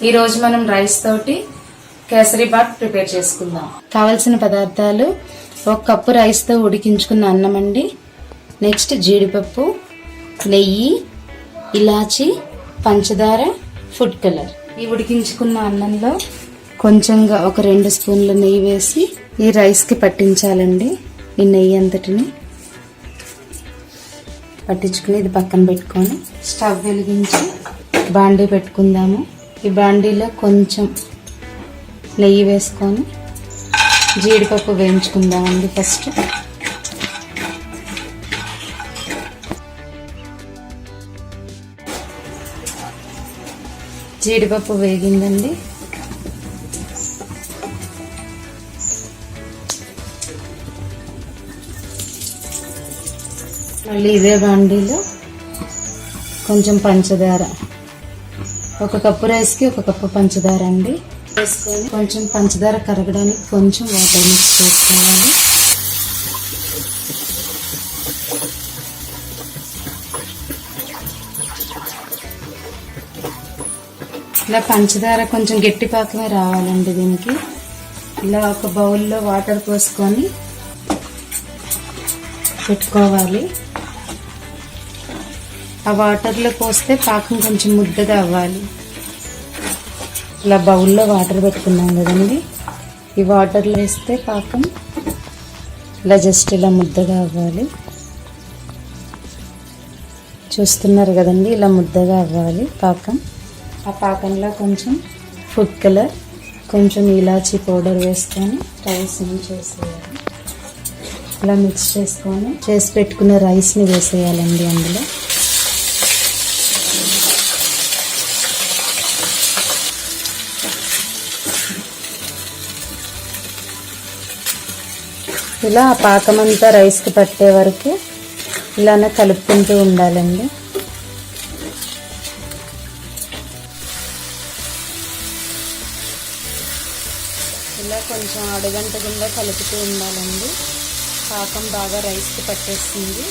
ఈరోజు మనం రైస్ తోటి కేసరి బాత్ ప్రిపేర్ చేసుకుందాం. కావలసిన పదార్థాలు: 1 కప్పు రైస్ తో ఉడికించుకున్న అన్నం అండి, నెక్స్ట్ జీడిపప్పు, నెయ్యి, ఇలాచి, పంచదార, ఫుడ్ కలర్. ఈ ఉడికించుకున్న అన్నంలో కొంచెంగా ఒక 2 స్పూన్ల నెయ్యి వేసి ఈ రైస్ కి పట్టించాలండి. ఈ నెయ్యి అంతటిని పట్టించుకుని ఇది పక్కన పెట్టుకొని స్టవ్ వెలిగించి బాండీ పెట్టుకుందాము. ఈ బాండీలో కొంచెం నెయ్యి వేసుకొని జీడిపప్పు వేయించుకుందామండి. ఫస్ట్ జీడిపప్పు వేగిందండి. మళ్ళీ ఇదే బాండీలో కొంచెం పంచదార, 1 కప్పు రైస్కి 1 కప్పు పంచదార అండి వేసుకొని కొంచెం పంచదార కరగడానికి కొంచెం వాటర్ మిక్స్ చేసుకోవాలి. ఇలా పంచదార కొంచెం గట్టి పాకమే రావాలండి. దీనికి ఇలా ఒక బౌల్లో వాటర్ పోసుకొని పెట్టుకోవాలి. ఆ వాటర్లో పోస్తే పాకం కొంచెం ముద్దగా అవ్వాలి. ఇలా బౌల్లో వాటర్ పెట్టుకున్నాం కదండి, ఈ వాటర్లో వేస్తే పాకం ఇలా జస్ట్ ఇలా ముద్దగా అవ్వాలి. చూస్తున్నారు కదండి, ఇలా ముద్దగా అవ్వాలి పాకం. ఆ పాకంలో కొంచెం ఫుడ్ కలర్, కొంచెం ఇలాచీ పౌడర్ వేసుకొని రైస్ చేసేయాలి. ఇలా మిక్స్ చేసుకొని చేసి పెట్టుకున్న రైస్ని వేసేయాలండి అందులో. ఇలా ఆ పాకమంతా రైస్కి పట్టే వరకు ఇలానే కలుపుకుంటూ ఉండాలండి. ఇలా కొంచెం అడగంట కింద కలుపుతూ ఉండాలండి. పాకం బాగా రైస్కి పట్టేస్తుంది.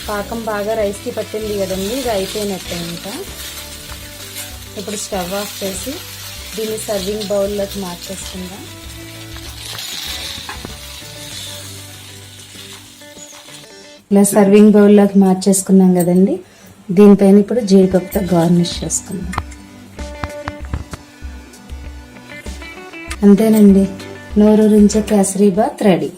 పాకం బాగా రైస్కి పట్టింది కదండి, ఇది అయిపోయినట్టే. ఇంకా ఇప్పుడు స్టవ్ ఆఫ్ చేసి దీన్ని సర్వింగ్ బౌల్లోకి మార్చేసుకుందాం. ఇలా సర్వింగ్ బౌల్లోకి మార్చేసుకున్నాం కదండి, దీనిపైన ఇప్పుడు జీడిపప్పుతో గార్నిష్ చేసుకుందాం. అంతేనండి, నోరూరించే కేసరి బాత్ రెడీ.